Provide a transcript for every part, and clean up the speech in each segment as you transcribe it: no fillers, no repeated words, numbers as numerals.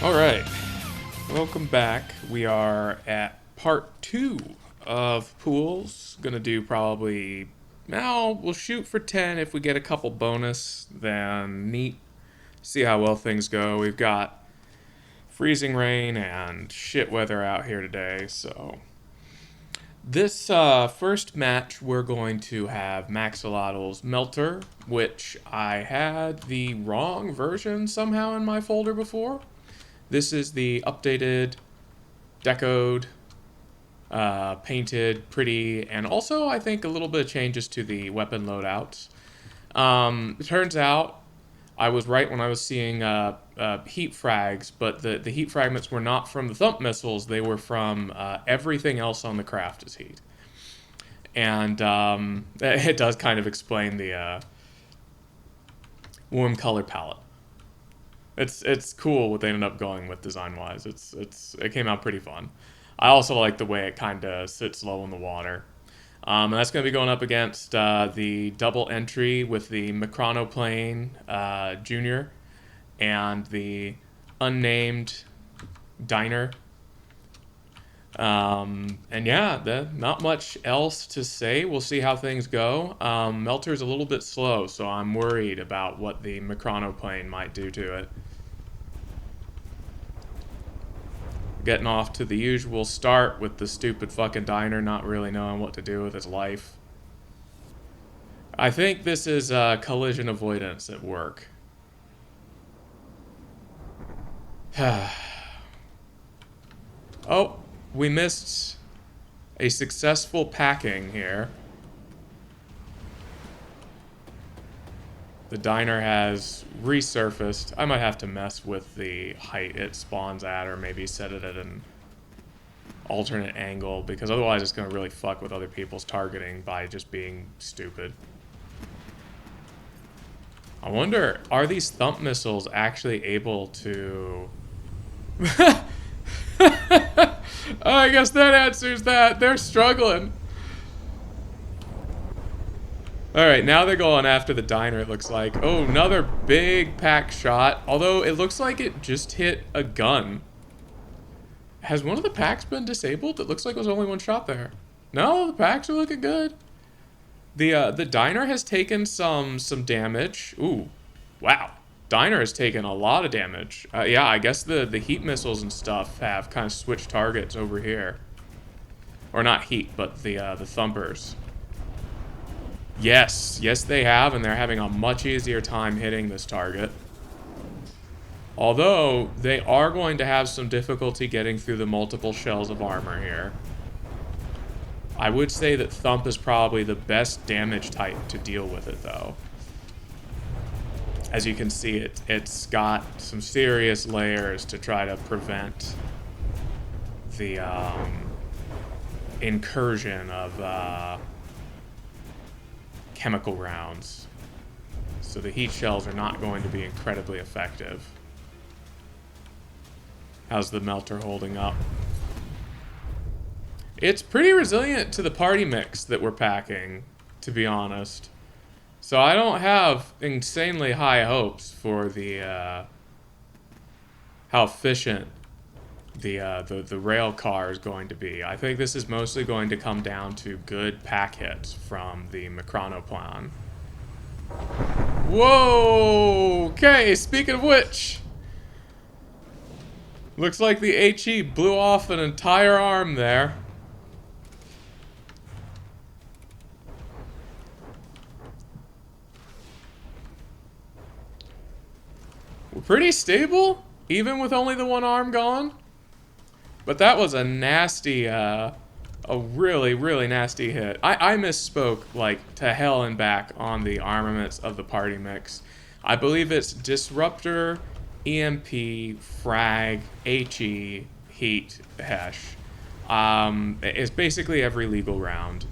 Alright, welcome back. We are at part 2 of pools. Gonna do probably, now we'll shoot for 10. If we get a couple bonus, then neat. See how well things go. We've got freezing rain and shit weather out here today, so. This first match, we're going to have Maxolotl's Melter, which I had the wrong version somehow in my folder before. This is the updated, decoed, painted, pretty, and also I think a little bit of changes to the weapon loadouts. It turns out I was right when I was seeing heat frags, but the heat fragments were not from the thump missiles, they were from everything else on the craft is heat. And it does kind of explain the warm color palette. It's cool what they ended up going with design-wise. It came out pretty fun. I also like the way it kind of sits low in the water. And that's going to be going up against the double entry with the ekranoplans Junior and the unnamed Diner. And yeah, not much else to say. We'll see how things go. Melter's a little bit slow, so I'm worried about what the ekranoplans might do to it. Getting off to the usual start with the stupid fucking Diner not really knowing what to do with his life. I think this is collision avoidance at work. Oh, we missed a successful packing here. The Diner has resurfaced. I might have to mess with the height it spawns at, or maybe set it at an alternate angle, because otherwise it's going to really fuck with other people's targeting by just being stupid. I wonder, are these thump missiles actually able to... I guess that answers that. They're struggling. Alright, now they're going after the Diner, it looks like. Oh, another big pack shot. Although, it looks like it just hit a gun. Has one of the packs been disabled? It looks like it was only one shot there. No, the packs are looking good. The Diner has taken some damage. Ooh, wow. Diner has taken a lot of damage. Yeah, I guess the heat missiles and stuff have kind of switched targets over here. Or not heat, but the thumpers. Yes, they have, and they're having a much easier time hitting this target. Although, they are going to have some difficulty getting through the multiple shells of armor here. I would say that Thump is probably the best damage type to deal with it, though. As you can see, it's got some serious layers to try to prevent the incursion of chemical rounds. So the heat shells are not going to be incredibly effective. How's the Melter holding up? It's pretty resilient to the party mix that we're packing, to be honest. So I don't have insanely high hopes for the how efficient the rail car is going to be. I think this is mostly going to come down to good pack hits from the ekranoplans. Whoa! Okay, speaking of which, looks like the HE blew off an entire arm there. We're pretty stable, even with only the one arm gone. But that was a nasty, a really, really nasty hit. I misspoke, like, to hell and back on the armaments of the party mix. I believe it's Disruptor, EMP, Frag, HE, Heat, Hesh. It's basically every legal round.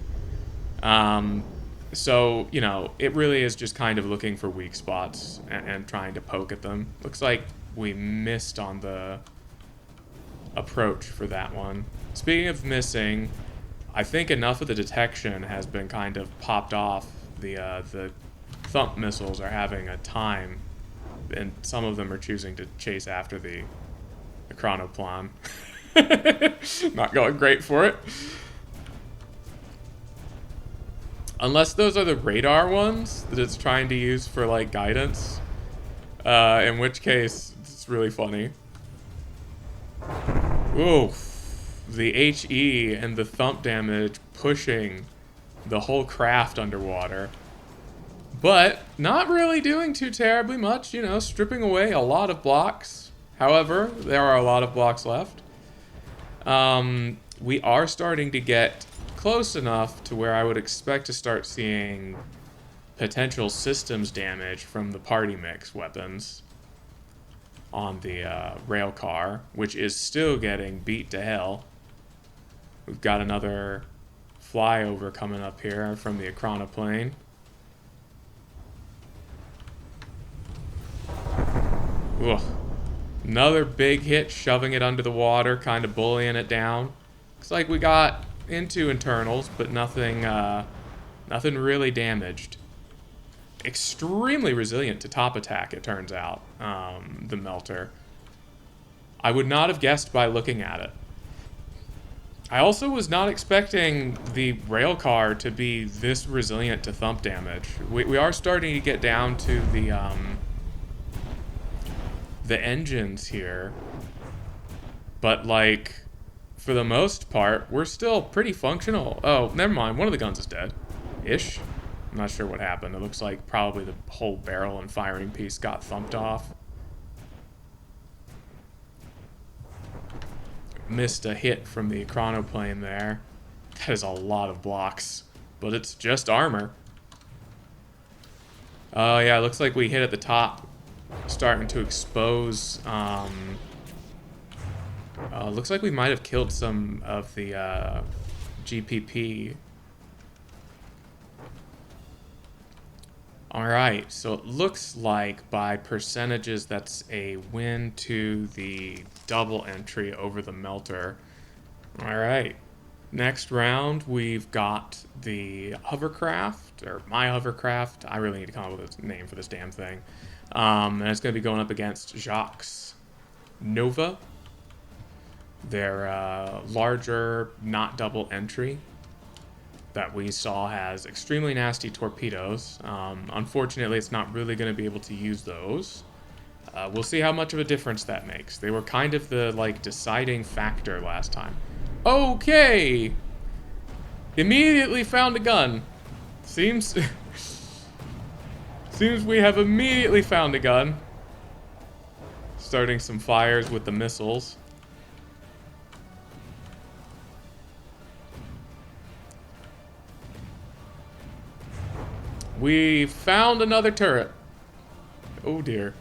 So, you know, it really is just kind of looking for weak spots and trying to poke at them. Looks like we missed on the approach for that one. Speaking of missing, I think enough of the detection has been kind of popped off. The thump missiles are having a time, and some of them are choosing to chase after the Ekranoplan. Not going great for it. Unless those are the radar ones that it's trying to use for, like, guidance. In which case, it's really funny. Oof. The HE and the thump damage pushing the whole craft underwater. But not really doing too terribly much, you know, stripping away a lot of blocks. However, there are a lot of blocks left. We are starting to get close enough to where I would expect to start seeing potential systems damage from the party mix weapons on the rail car, which is still getting beat to hell. We've got another flyover coming up here from the ekranoplane. Ugh. Another big hit, shoving it under the water, kind of bullying it down. Looks like we got into internals, but nothing really damaged. Extremely resilient to top attack, it turns out, the melter. I would not have guessed by looking at it. I also was not expecting the rail car to be this resilient to thump damage. We are starting to get down to the engines here, but, like, for the most part, we're still pretty functional. Oh, never mind, one of the guns is dead. Ish. I'm not sure what happened. It looks like probably the whole barrel and firing piece got thumped off. Missed a hit from the ekranoplane there. That is a lot of blocks, but it's just armor. Oh yeah, it looks like we hit at the top, starting to expose. Looks like we might have killed some of the GPP. Alright, so it looks like by percentages that's a win to the double entry over the melter. Alright, next round we've got the hovercraft, or my hovercraft. I really need to come up with a name for this damn thing. And it's going to be going up against Jacques Nova. Their larger, not double entry that we saw has extremely nasty torpedoes. Unfortunately, it's not really going to be able to use those. We'll see how much of a difference that makes. They were kind of the, like, deciding factor last time. Okay! Immediately found a gun. Seems we have immediately found a gun. Starting some fires with the missiles. We found another turret. Oh dear.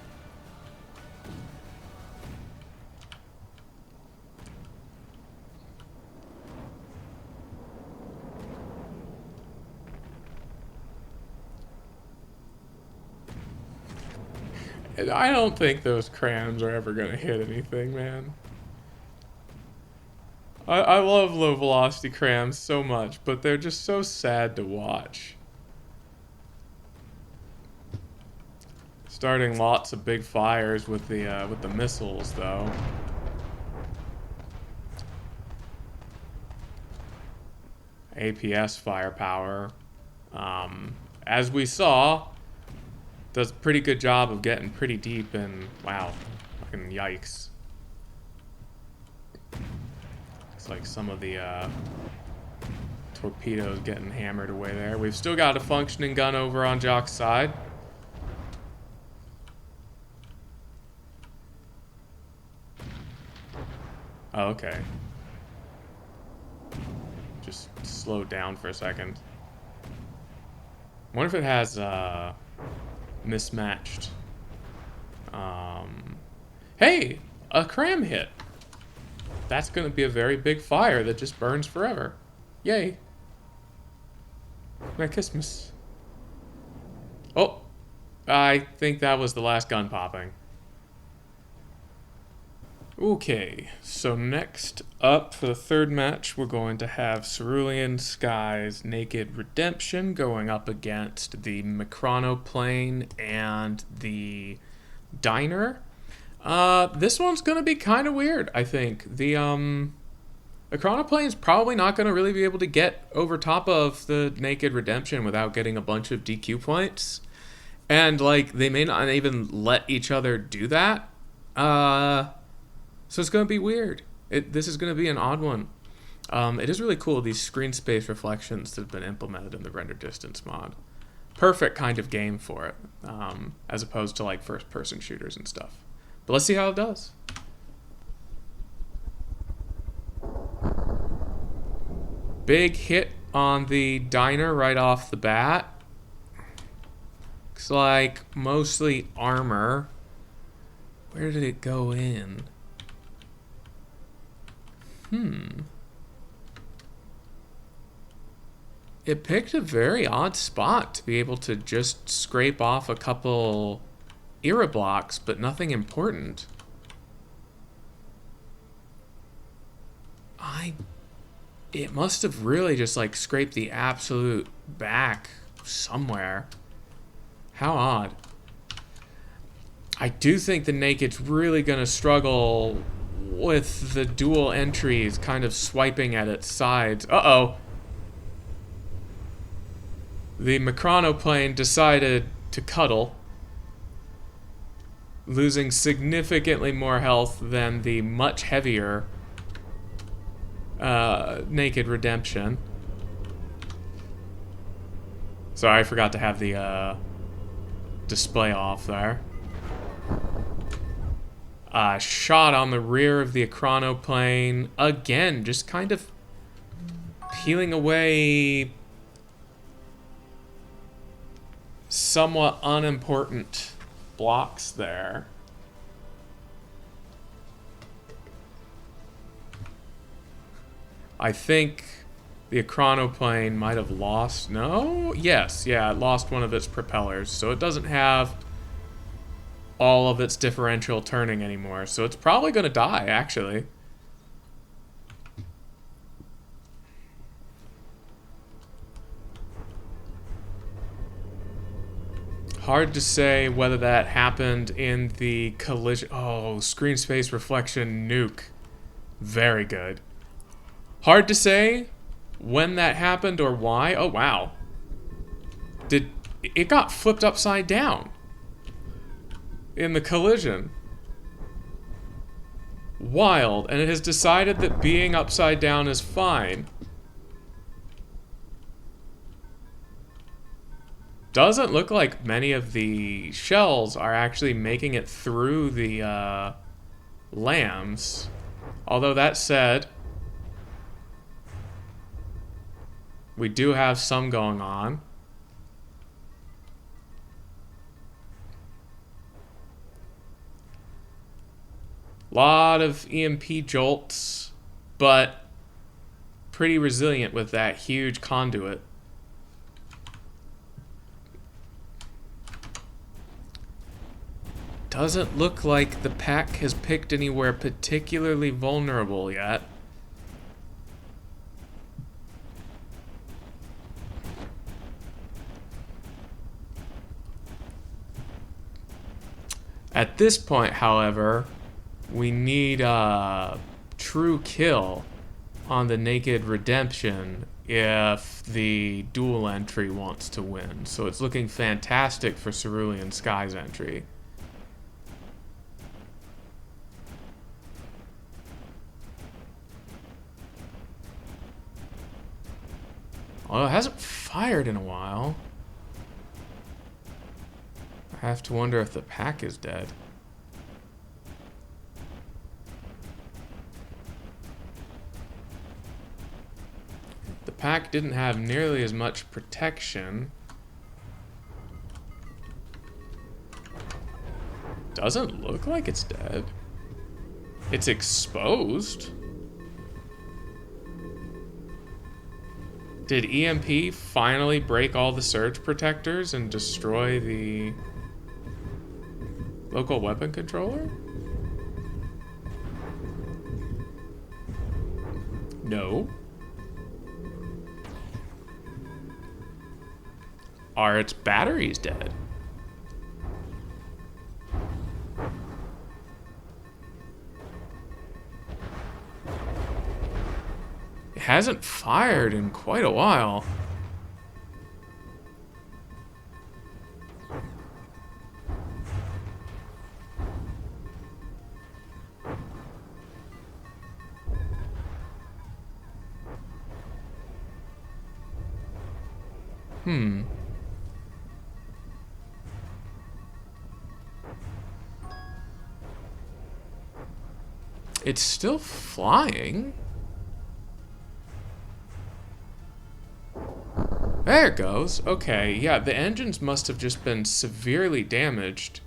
I don't think those crams are ever going to hit anything, man. I love low velocity crams so much, but they're just so sad to watch. Starting lots of big fires with the missiles, though. APS firepower, as we saw, does a pretty good job of getting pretty deep, and wow, fucking yikes. Looks like some of the torpedoes getting hammered away there. We've still got a functioning gun over on Jock's side. Oh, okay. Just slowed down for a second. I wonder if it has mismatched. Hey, a cram hit. That's going to be a very big fire that just burns forever. Yay. Merry Christmas. Oh, I think that was the last gun popping. Okay, so next up for the third match, we're going to have Cerulean Sky's Naked Redemption going up against the ekranoplane and the Diner. This one's gonna be kind of weird, I think. The ekranoplans's probably not gonna really be able to get over top of the Naked Redemption without getting a bunch of DQ points. And, like, they may not even let each other do that. So it's gonna be weird. This is gonna be an odd one. It is really cool, these screen space reflections that have been implemented in the render distance mod. Perfect kind of game for it, as opposed to like first person shooters and stuff. But let's see how it does. Big hit on the diner right off the bat. Looks like mostly armor. Where did it go in? It picked a very odd spot to be able to just scrape off a couple era blocks, but nothing important. It must have really just like scraped the absolute back somewhere. How odd. I do think the Naked's really gonna struggle with the dual entries kind of swiping at its sides. Uh-oh. The ekranoplans decided to cuddle, losing significantly more health than the much heavier Naked Redemption. Sorry, I forgot to have the display off there. Shot on the rear of the ekranoplans. Again, just kind of peeling away somewhat unimportant blocks there. I think the ekranoplans might have lost... No? Yes, yeah, it lost one of its propellers, so it doesn't have all of its differential turning anymore, so it's probably going to die, actually. Hard to say whether that happened in the collision... Oh, screen space reflection nuke. Very good. Hard to say when that happened or why. Oh, wow. It got flipped upside down in the collision. Wild. And it has decided that being upside down is fine. Doesn't look like many of the shells are actually making it through the lambs. Although that said, we do have some going on. Lot of EMP jolts, but pretty resilient with that huge conduit. Doesn't look like the pack has picked anywhere particularly vulnerable yet. At this point, however, we need a true kill on the Naked Redemption if the dual entry wants to win. So it's looking fantastic for Cerulean Sky's entry. Well, it hasn't fired in a while. I have to wonder if the pack is dead. The pack didn't have nearly as much protection. Doesn't look like it's dead. It's exposed. Did EMP finally break all the surge protectors and destroy the local weapon controller? No. Are its batteries dead? hasn't fired in quite a while. It's still flying. There it goes. Okay, yeah, the engines must have just been severely damaged,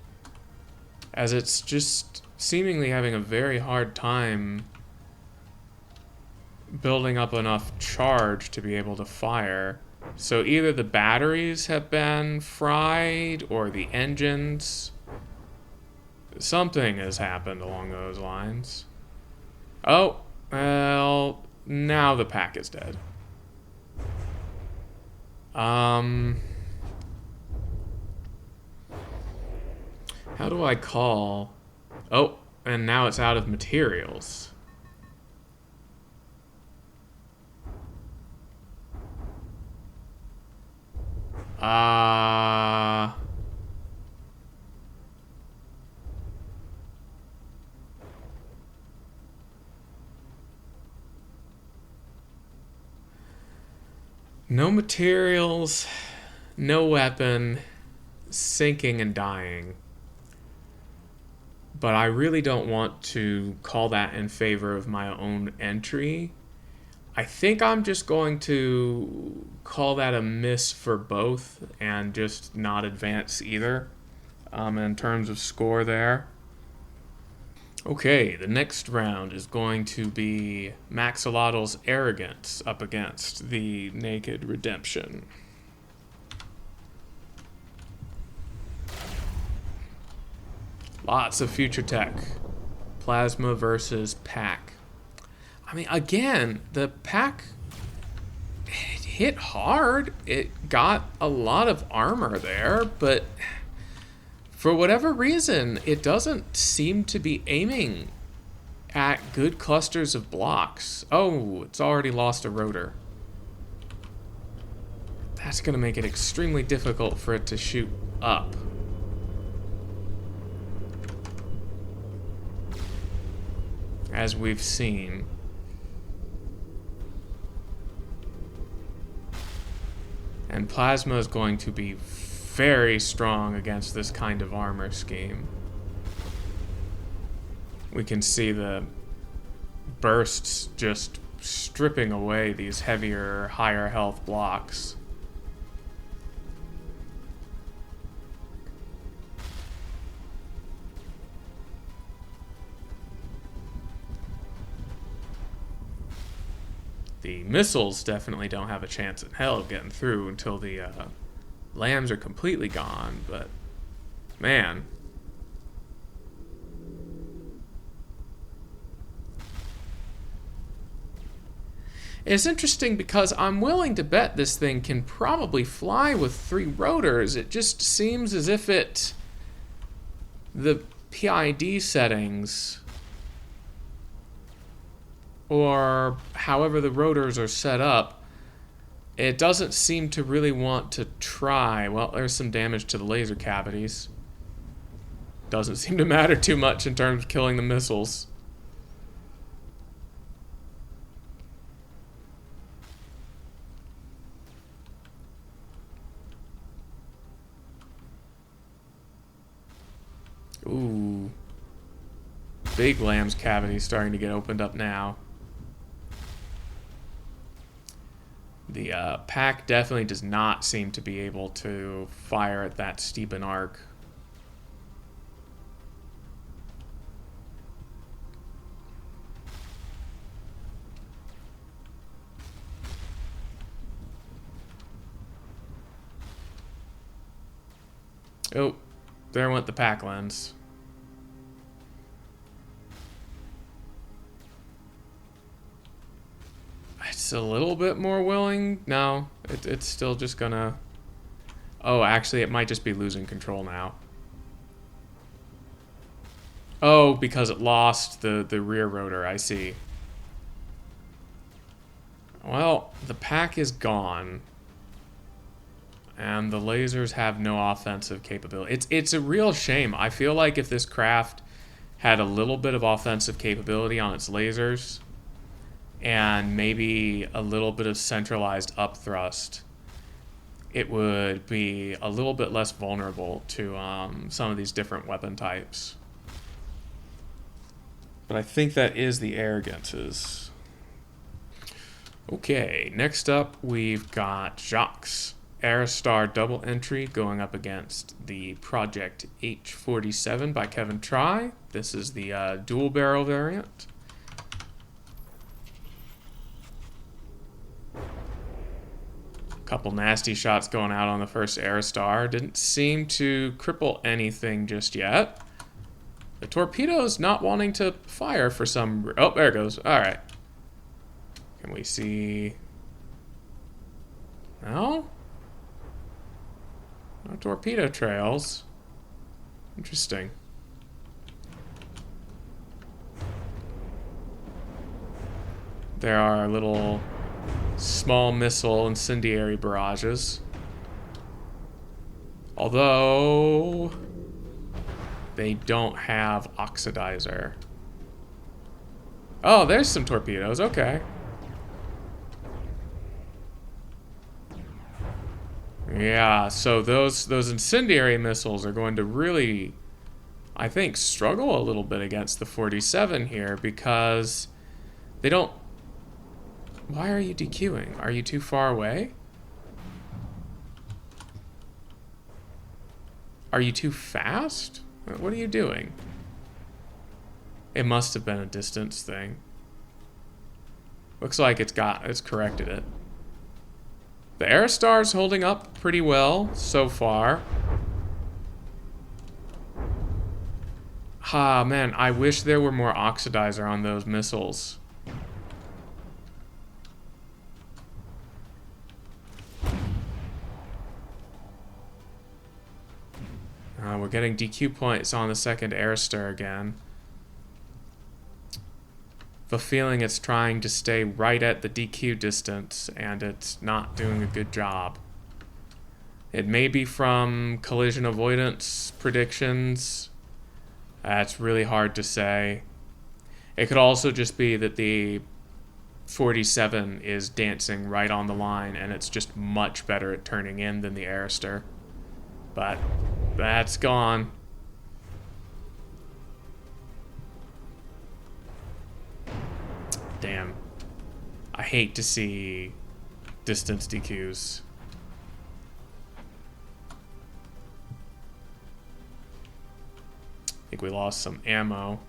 as it's just seemingly having a very hard time building up enough charge to be able to fire. So either the batteries have been fried or the engines. Something has happened along those lines. Oh, well, now the pack is dead. How do I call? Oh, and now it's out of materials. No materials, no weapon, sinking and dying. But I really don't want to call that in favor of my own entry. I think I'm just going to call that a miss for both and just not advance either in terms of score there. Okay, the next round is going to be Maxolotl's Arrogance up against the Naked Redemption. Lots of future tech. Plasma versus pack. I mean, again, the pack hit hard. It got a lot of armor there, but for whatever reason, it doesn't seem to be aiming at good clusters of blocks. Oh, it's already lost a rotor. That's going to make it extremely difficult for it to shoot up. As we've seen. And Plasma is going to be very strong against this kind of armor scheme. We can see the bursts just stripping away these heavier, higher health blocks. The missiles definitely don't have a chance in hell of getting through until the lambs are completely gone, but man. It's interesting because I'm willing to bet this thing can probably fly with 3 rotors. It just seems as if the PID settings, or however the rotors are set up, it doesn't seem to really want to try. Well, there's some damage to the laser cavities. Doesn't seem to matter too much in terms of killing the missiles. Ooh. Big lamb's cavity starting to get opened up now. The pack definitely does not seem to be able to fire at that steep an arc. Oh, there went the pack lens. It's a little bit more willing. No, it's still just gonna... Oh, actually, it might just be losing control now. Oh, because it lost the rear rotor, I see. Well, the pack is gone. And the lasers have no offensive capability. It's a real shame. I feel like if this craft had a little bit of offensive capability on its lasers and maybe a little bit of centralized upthrust, it would be a little bit less vulnerable to some of these different weapon types. But I think that is the arrogances. Okay, next up we've got Jacques. Aerostar double entry going up against the Project H47 by Kevin Try. This is the dual barrel variant. Couple nasty shots going out on the first Aerostar. Didn't seem to cripple anything just yet. The torpedo's not wanting to fire for some... Oh, there it goes. Alright. Can we see... No? No torpedo trails. Interesting. There are little small missile incendiary barrages. Although they don't have oxidizer. Oh, there's some torpedoes. Okay. Yeah, so those incendiary missiles are going to really, I think, struggle a little bit against the 47 here because they don't... Why are you DQing? Are you too far away? Are you too fast? What are you doing? It must have been a distance thing. Looks like it's corrected it. The Aerostar's holding up pretty well so far. Ah, man, I wish there were more oxidizer on those missiles. We're getting DQ points on the second Aerostar again. The feeling it's trying to stay right at the DQ distance, and it's not doing a good job. It may be from collision avoidance predictions. It's really hard to say. It could also just be that the 47 is dancing right on the line, and it's just much better at turning in than the Aerostar. But that's gone. Damn. I hate to see distance DQs. I think we lost some ammo.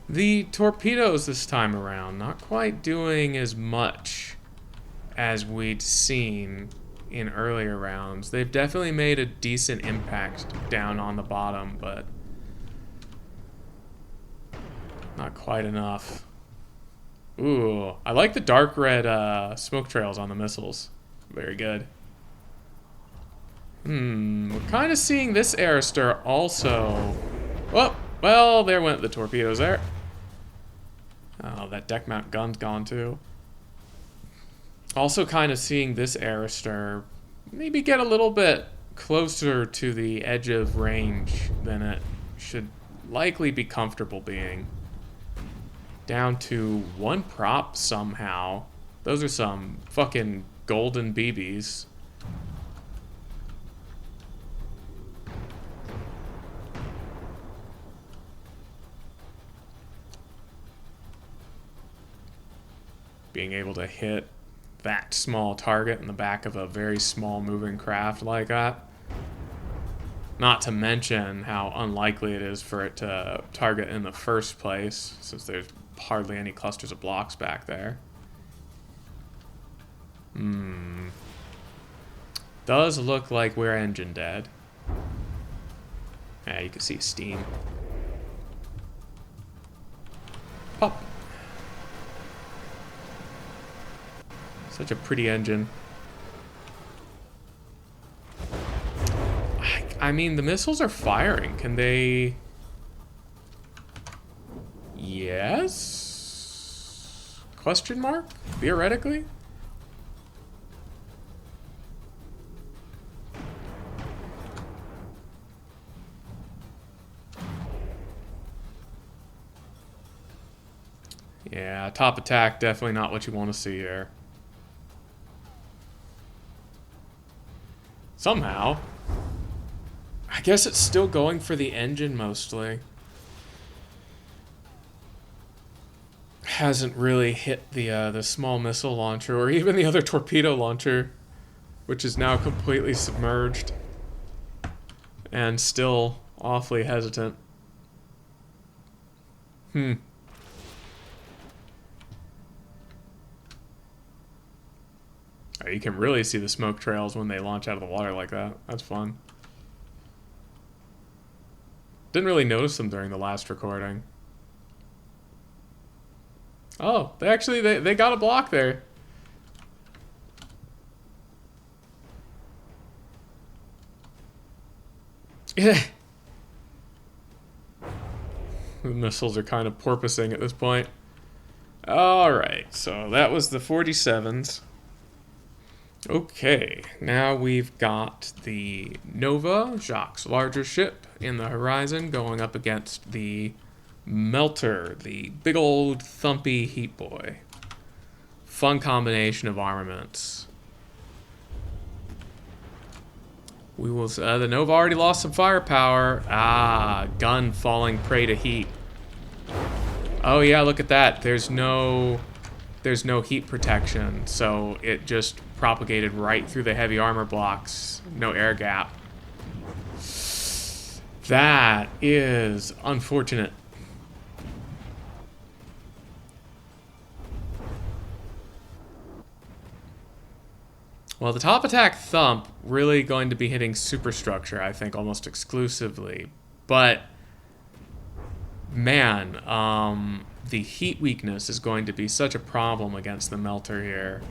The torpedoes this time around, not quite doing as much as we'd seen in earlier rounds. They've definitely made a decent impact down on the bottom, but not quite enough. Ooh, I like the dark red smoke trails on the missiles. Very good. We're kind of seeing this Aerostar also. Oh, well, there went the torpedoes there. Oh, that deck mount gun's gone too. Also kind of seeing this Aerostar maybe get a little bit closer to the edge of range than it should likely be comfortable being. Down to one prop somehow. Those are some fucking golden BBs. Being able to hit that small target in the back of a very small moving craft like that. Not to mention how unlikely it is for it to target in the first place, since there's hardly any clusters of blocks back there. Does look like we're engine dead. Yeah, you can see steam. Pop. Such a pretty engine. I mean, the missiles are firing. Can they... Yes? Question mark? Theoretically? Yeah, top attack, definitely not what you want to see here. Somehow. I guess it's still going for the engine mostly. Hasn't really hit the small missile launcher or even the other torpedo launcher, which is now completely submerged and still awfully hesitant. Oh, you can really see the smoke trails when they launch out of the water like that. That's fun. Didn't really notice them during the last recording. Oh, they got a block there. Yeah. The missiles are kind of porpoising at this point. Alright, so that was the 47s. Okay, now we've got the Nova, Jacques' larger ship, in the horizon going up against the Melter, the big old thumpy heat boy. Fun combination of armaments. We will. The Nova already lost some firepower. Ah, gun falling prey to heat. Oh yeah, look at that. There's no heat protection, so it just propagated right through the heavy armor blocks. No air gap. That is unfortunate. Well, the top attack thump really going to be hitting superstructure, I think, almost exclusively. But man, the heat weakness is going to be such a problem against the Melter here.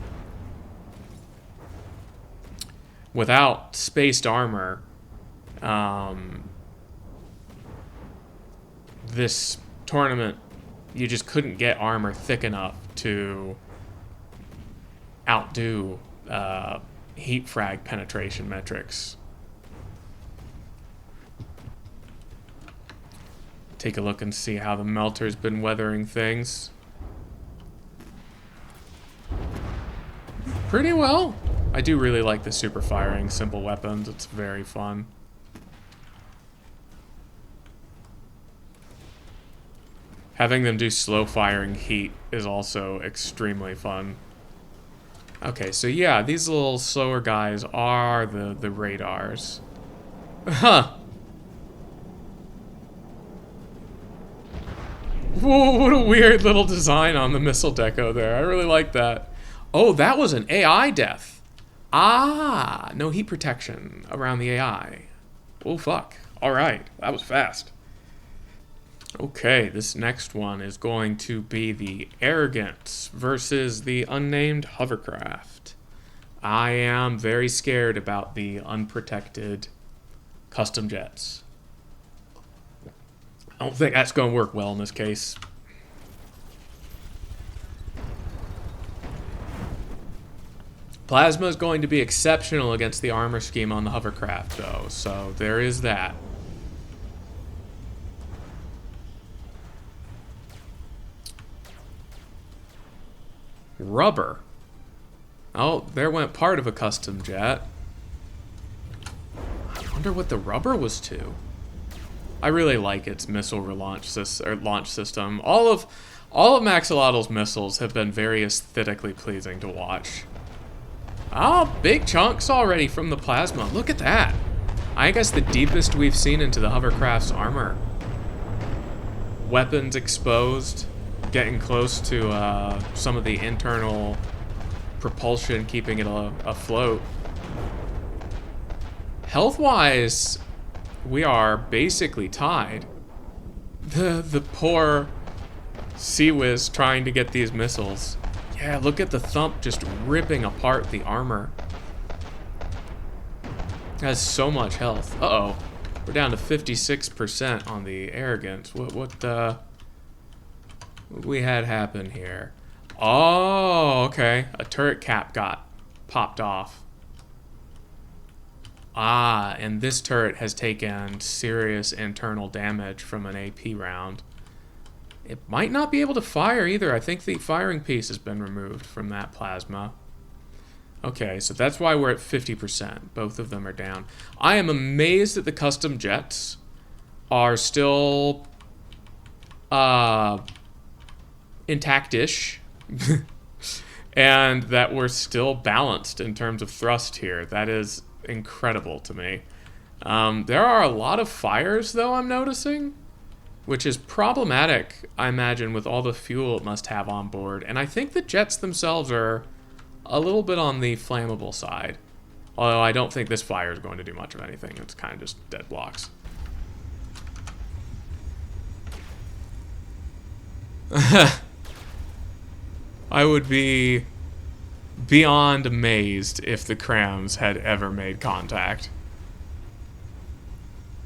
Without spaced armor, this tournament, you just couldn't get armor thick enough to outdo heat frag penetration metrics. Take a look and see how the Melter's been weathering things. Pretty well. I do really like the super firing simple weapons. It's very fun. Having them do slow firing heat is also extremely fun. Okay, so yeah, these little slower guys are the radars. Huh. Whoa, what a weird little design on the missile deco there. I really like that. Oh, that was an AI death. Ah, no heat protection around the AI. Oh, fuck. All right, that was fast. Okay, this next one is going to be the Arrogance versus the unnamed hovercraft. I am very scared about the unprotected custom jets. I don't think that's going to work well in this case. Plasma is going to be exceptional against the armor scheme on the hovercraft, though, so there is that. Rubber. Oh, there went part of a custom jet. I wonder what the rubber was to. I really like its missile launch system. All of Maxolotl's missiles have been very aesthetically pleasing to watch. Oh, big chunks already from the plasma. Look at that. I guess the deepest we've seen into the hovercraft's armor. Weapons exposed, getting close to some of the internal propulsion, keeping it afloat. Health-wise, we are basically tied. The poor Sea-Wiz trying to get these missiles. Yeah, look at the thump just ripping apart the armor. Has so much health. Uh-oh. We're down to 56% on the arrogance. What we had happen here? Oh, okay. A turret cap got popped off. Ah, and this turret has taken serious internal damage from an AP round. It might not be able to fire either. I think the firing piece has been removed from that plasma. Okay, so that's why we're at 50%. Both of them are down. I am amazed that the custom jets are still intact-ish. And that we're still balanced in terms of thrust here. That is incredible to me. There are a lot of fires, though, I'm noticing, which is problematic, I imagine, with all the fuel it must have on board. And I think the jets themselves are a little bit on the flammable side. Although I don't think this fire is going to do much of anything. It's kind of just dead blocks. I would be beyond amazed if the crams had ever made contact.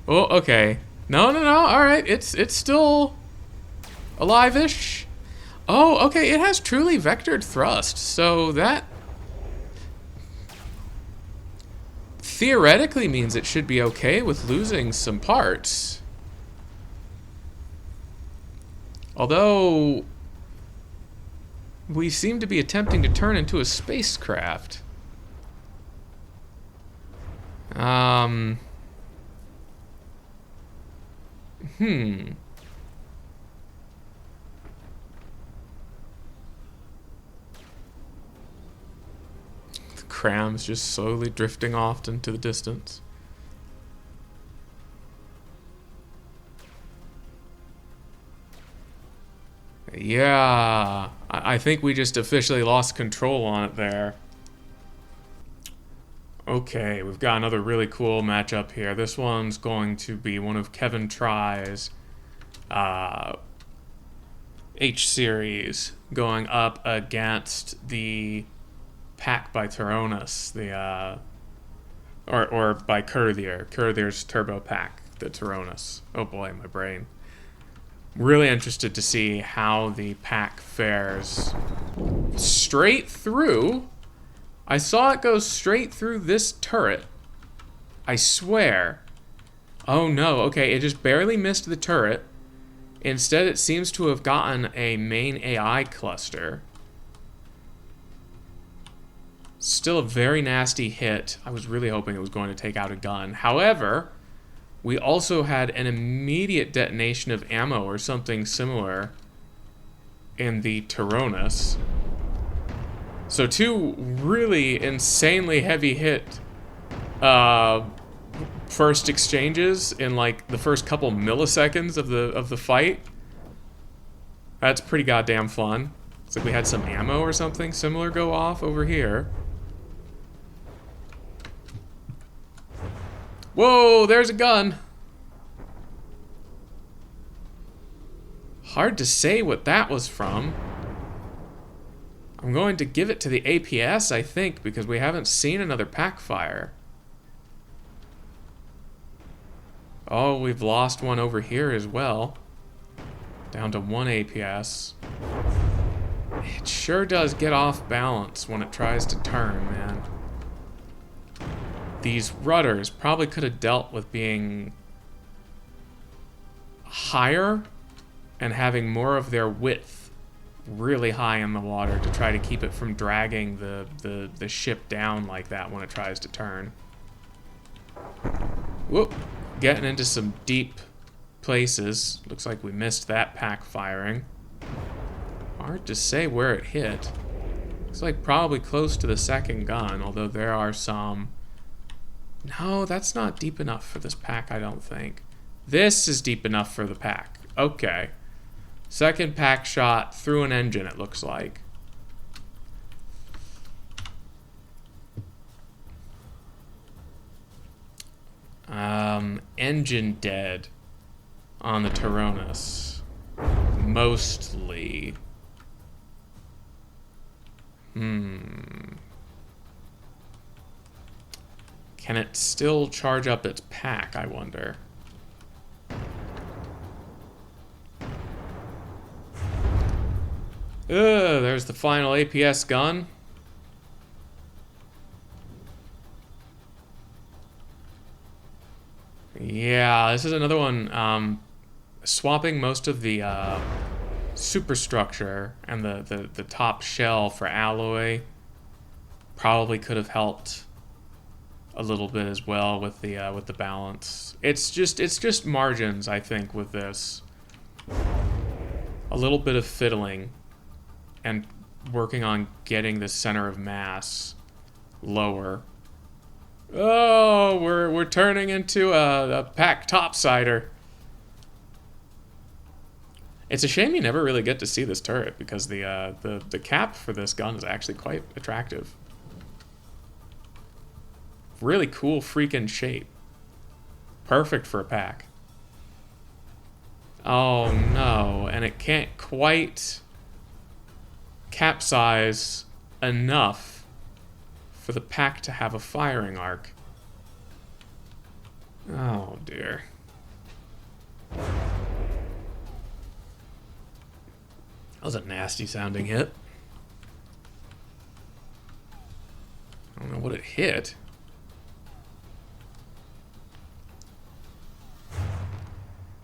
Oh, okay. No. All right. It's still alive-ish. Oh, okay. It has truly vectored thrust, so that theoretically means it should be okay with losing some parts. Although we seem to be attempting to turn into a spacecraft. The crams just slowly drifting off into the distance. Yeah, I think we just officially lost control on it there. Okay, we've got another really cool matchup here. This one's going to be one of Kevin Try's H-series going up against the pack by Tyronus, or by Kurthier's turbo pack, the Tyronus. Oh boy, my brain. Really interested to see how the pack fares. Straight through. I saw it go straight through this turret. I swear. Oh no, okay, it just barely missed the turret. Instead, it seems to have gotten a main AI cluster. Still a very nasty hit. I was really hoping it was going to take out a gun. However, we also had an immediate detonation of ammo or something similar in the Tyronus. So two really insanely heavy hit first exchanges in like the first couple milliseconds of the fight. That's pretty goddamn fun. It's like we had some ammo or something similar go off over here. Whoa, there's a gun. Hard to say what that was from. I'm going to give it to the APS, I think, because we haven't seen another pack fire. Oh, we've lost one over here as well. Down to one APS. It sure does get off balance when it tries to turn, man. These rudders probably could have dealt with being higher and having more of their width really high in the water to try to keep it from dragging the ship down like that when it tries to turn. Whoop. Getting into some deep places. Looks like we missed that pack firing. Hard to say where it hit. Looks like probably close to the second gun, although there are some... No, that's not deep enough for this pack, I don't think. This is deep enough for the pack. Okay. Second pack shot through an engine, it looks like. Engine dead on the Tyronus. Mostly. Can it still charge up its pack, I wonder? There's the final APS gun. Yeah, this is another one. Swapping most of the superstructure and the top shell for alloy probably could have helped a little bit as well with the balance. It's just margins, I think, with this. A little bit of fiddling and working on getting the center of mass lower. Oh, we're turning into a pack topsider. It's a shame you never really get to see this turret because the cap for this gun is actually quite attractive. Really cool freaking shape. Perfect for a pack. Oh no, and it can't quite capsize enough for the pack to have a firing arc. Oh dear. That was a nasty sounding hit. I don't know what it hit.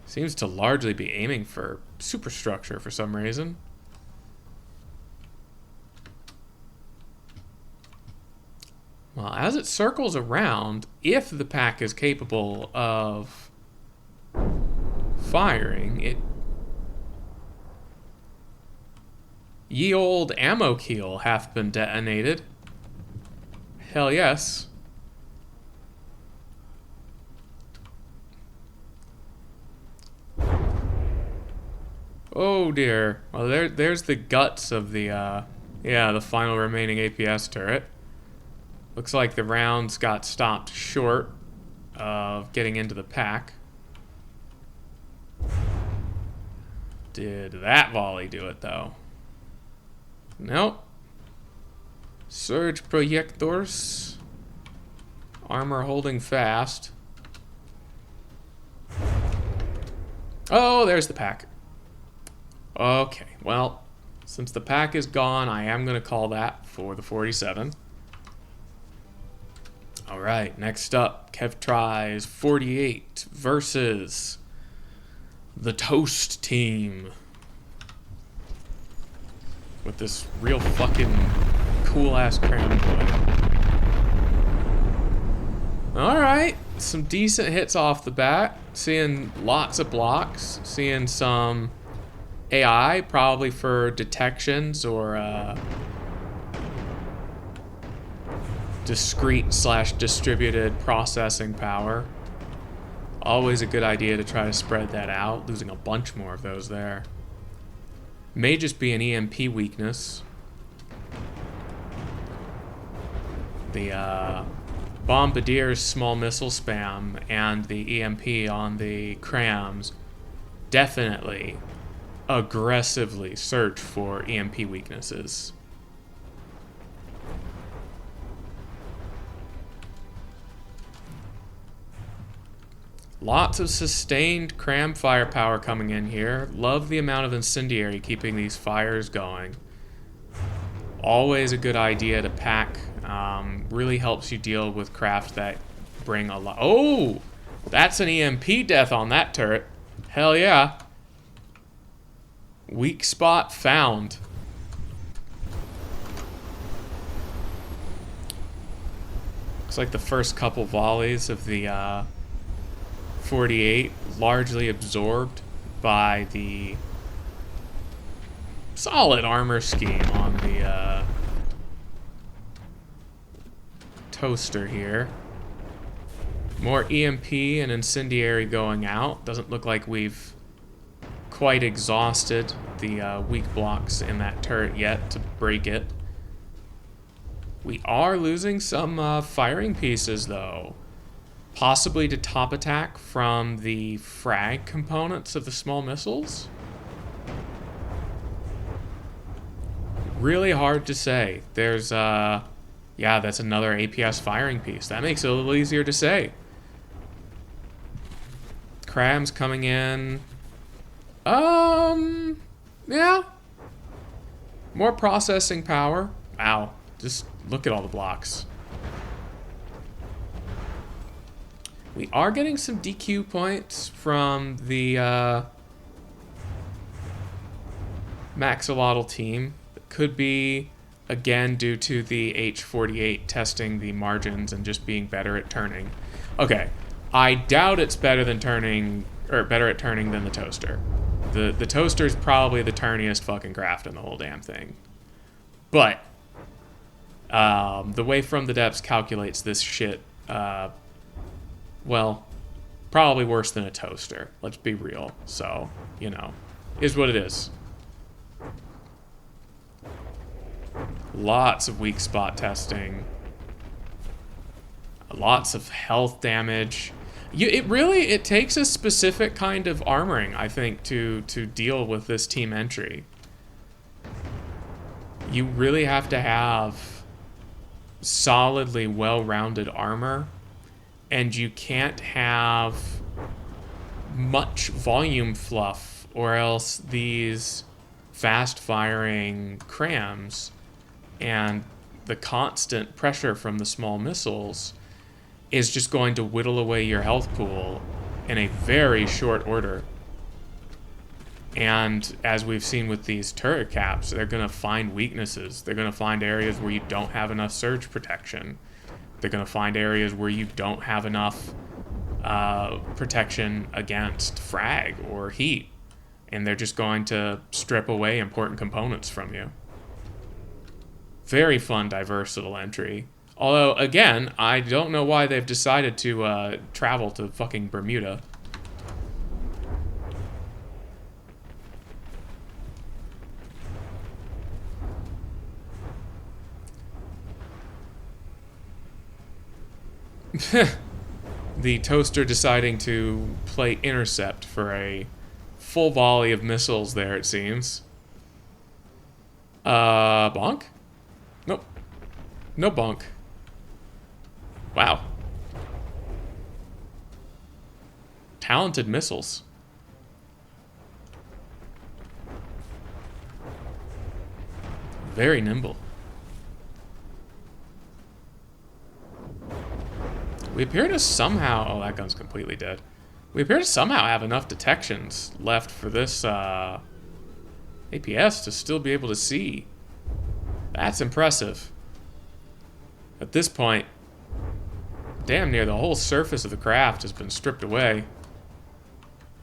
Seems to largely be aiming for superstructure for some reason. Well, as it circles around, if the pack is capable of firing, it... Ye old ammo keel hath been detonated. Hell yes. Oh dear. Well, there's the guts of the, yeah, the final remaining APS turret. Looks like the rounds got stopped short of getting into the pack. Did that volley do it, though? Nope. Surge projectors. Armor holding fast. Oh, there's the pack. Okay, well, since the pack is gone, I am going to call that for the 47. Alright, next up, Kev tries 48 versus the Toast team. With this real fucking cool-ass cram boy. Alright, some decent hits off the bat. Seeing lots of blocks. Seeing some AI, probably for detections or discrete/distributed processing power. Always a good idea to try to spread that out. Losing a bunch more of those there. May just be an EMP weakness. The Bombardier's small missile spam and the EMP on the crams definitely aggressively search for EMP weaknesses. Lots of sustained cram firepower coming in here. Love the amount of incendiary keeping these fires going. Always a good idea to pack. Really helps you deal with craft that bring a lot. Oh! That's an EMP death on that turret. Hell yeah. Weak spot found. Looks like the first couple volleys of the 48 largely absorbed by the solid armor scheme on the toaster here. More EMP and incendiary going out. Doesn't look like we've quite exhausted the weak blocks in that turret yet to break it. We are losing some firing pieces though. Possibly to top attack from the frag components of the small missiles? Really hard to say. There's Yeah, that's another APS firing piece. That makes it a little easier to say. Crams coming in. Yeah. More processing power. Wow. Just look at all the blocks. We are getting some DQ points from the Maxolotl team. It could be, again, due to the H48 testing the margins and just being better at turning. Okay, I doubt it's better than turning, or better at turning than the toaster. The toaster's probably the turniest fucking craft in the whole damn thing. But the way From the Depths calculates this shit, well, probably worse than a toaster. Let's be real. So, you know, is what it is. Lots of weak spot testing. Lots of health damage. It takes a specific kind of armoring, I think, to deal with this team entry. You really have to have solidly well-rounded armor, and you can't have much volume fluff, or else these fast-firing crams and the constant pressure from the small missiles is just going to whittle away your health pool in a very short order. And as we've seen with these turret caps, they're going to find weaknesses. They're going to find areas where you don't have enough surge protection. They're going to find areas where you don't have enough protection against frag or heat. And they're just going to strip away important components from you. Very fun, diverse little entry. Although, again, I don't know why they've decided to travel to fucking Bermuda. The toaster deciding to play intercept for a full volley of missiles there, it seems. Bonk? Nope. No bonk. Wow. Talented missiles. Very nimble. We appear to somehow... Oh, that gun's completely dead. We appear to somehow have enough detections left for this APS to still be able to see. That's impressive. At this point, damn near the whole surface of the craft has been stripped away.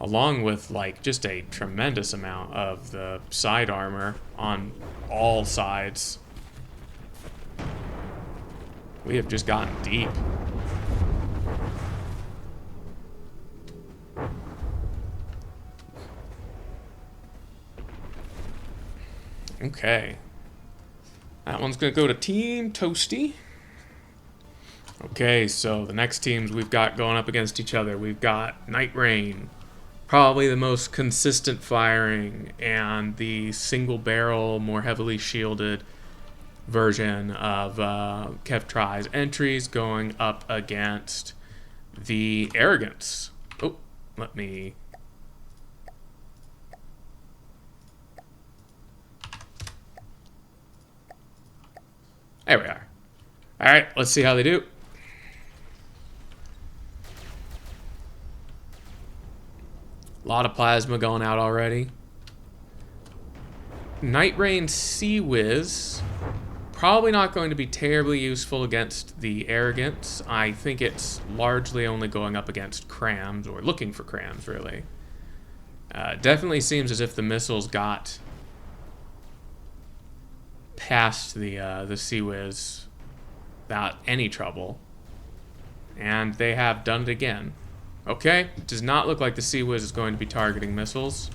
Along with, like, just a tremendous amount of the side armor on all sides. We have just gotten deep. Okay. That one's gonna go to Team Toasty. Okay, so the next teams we've got going up against each other. We've got Night Rain, probably the most consistent firing and the single barrel, more heavily shielded version of Kev Try's entries, going up against the Arrogance. Oh, let me... There we are. Alright, let's see how they do. A lot of plasma going out already. Night Rain Sea Whiz. Probably not going to be terribly useful against the Arrogance. I think it's largely only going up against crams, or looking for crams, really. Definitely seems as if the missiles got past the Sea Whiz without any trouble. And they have done it again. Okay, it does not look like the Sea Whiz is going to be targeting missiles.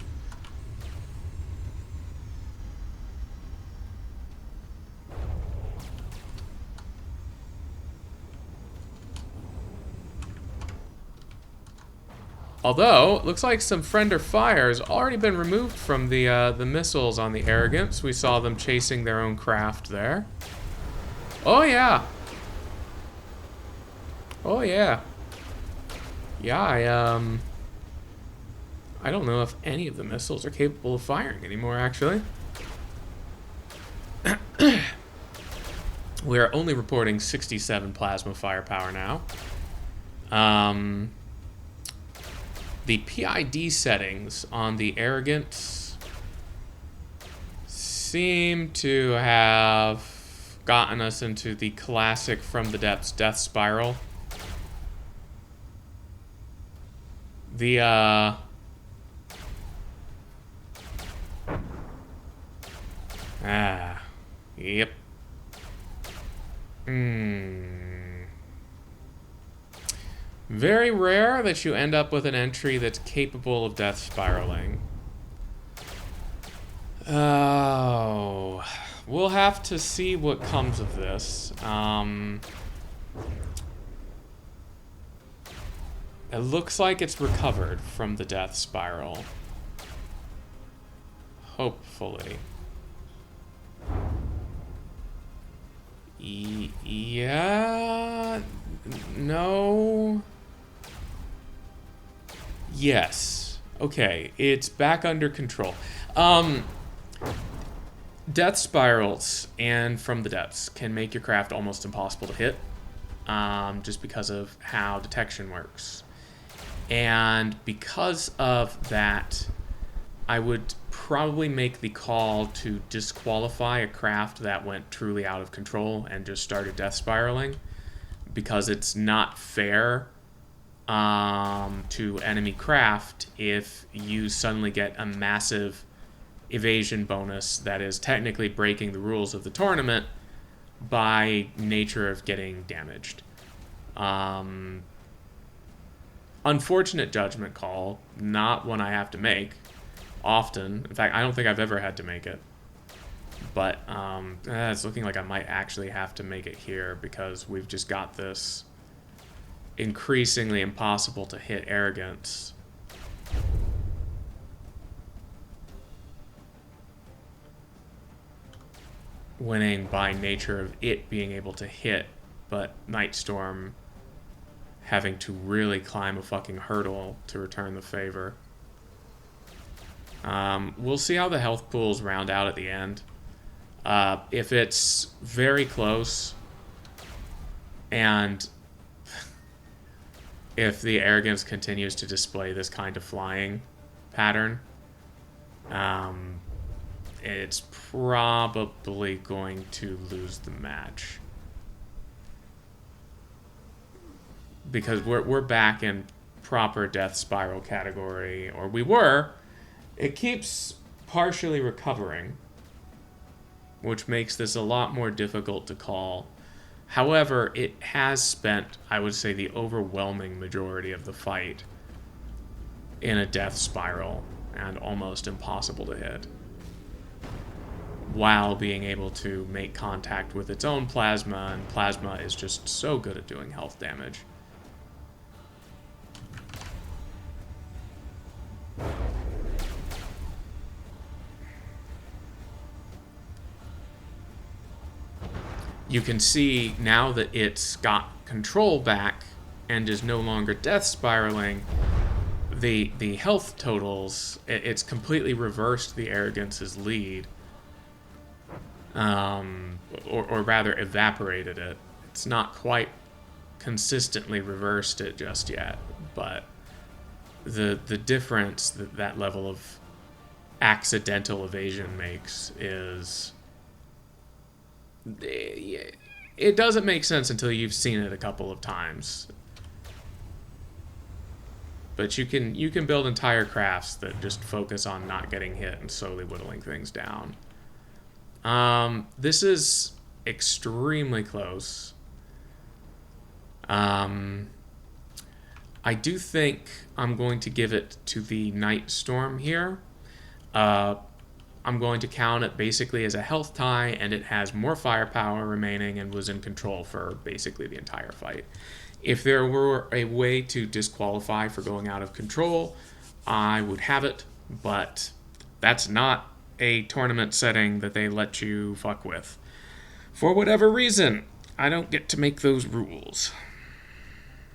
Although, it looks like some friender fire has already been removed from the missiles on the Arrogance. We saw them chasing their own craft there. Oh, yeah. Oh, yeah. Yeah, I don't know if any of the missiles are capable of firing anymore, actually. We're only reporting 67 plasma firepower now. The PID settings on the Arrogance seem to have gotten us into the classic From the Depths death spiral. The, yep. Very rare that you end up with an entry that's capable of death spiraling. Oh, we'll have to see what comes of this. It looks like it's recovered from the death spiral. Hopefully. Yeah. No. Yes. Okay, it's back under control. Death spirals and From the Depths can make your craft almost impossible to hit, just because of how detection works. And because of that, I would probably make the call to disqualify a craft that went truly out of control and just started death spiraling, because it's not fair to enemy craft if you suddenly get a massive evasion bonus that is technically breaking the rules of the tournament by nature of getting damaged. Unfortunate judgment call, not one I have to make often. In fact, I don't think I've ever had to make it. But it's looking like I might actually have to make it here, because we've just got this increasingly impossible to hit Arrogance. Winning by nature of it being able to hit, but Nightstorm having to really climb a fucking hurdle to return the favor. We'll see how the health pools round out at the end. If it's very close, and if the Arrogance continues to display this kind of flying pattern, it's probably going to lose the match. Because we're back in proper death spiral category, or we were. It keeps partially recovering, which makes this a lot more difficult to call. However, it has spent, I would say, the overwhelming majority of the fight in a death spiral and almost impossible to hit, while being able to make contact with its own plasma, and plasma is just so good at doing health damage. You can see now that it's got control back and is no longer death spiraling, the health totals, it's completely reversed the Arrogance's lead. Or rather evaporated it. It's not quite consistently reversed it just yet, but the difference that level of accidental evasion makes is... It doesn't make sense until you've seen it a couple of times. But you can build entire crafts that just focus on not getting hit and slowly whittling things down. This is extremely close. I do think I'm going to give it to the Nightstorm here. I'm going to count it basically as a health tie, and it has more firepower remaining and was in control for basically the entire fight. If there were a way to disqualify for going out of control, I would have it, but that's not a tournament setting that they let you fuck with, for whatever reason. I don't get to make those rules.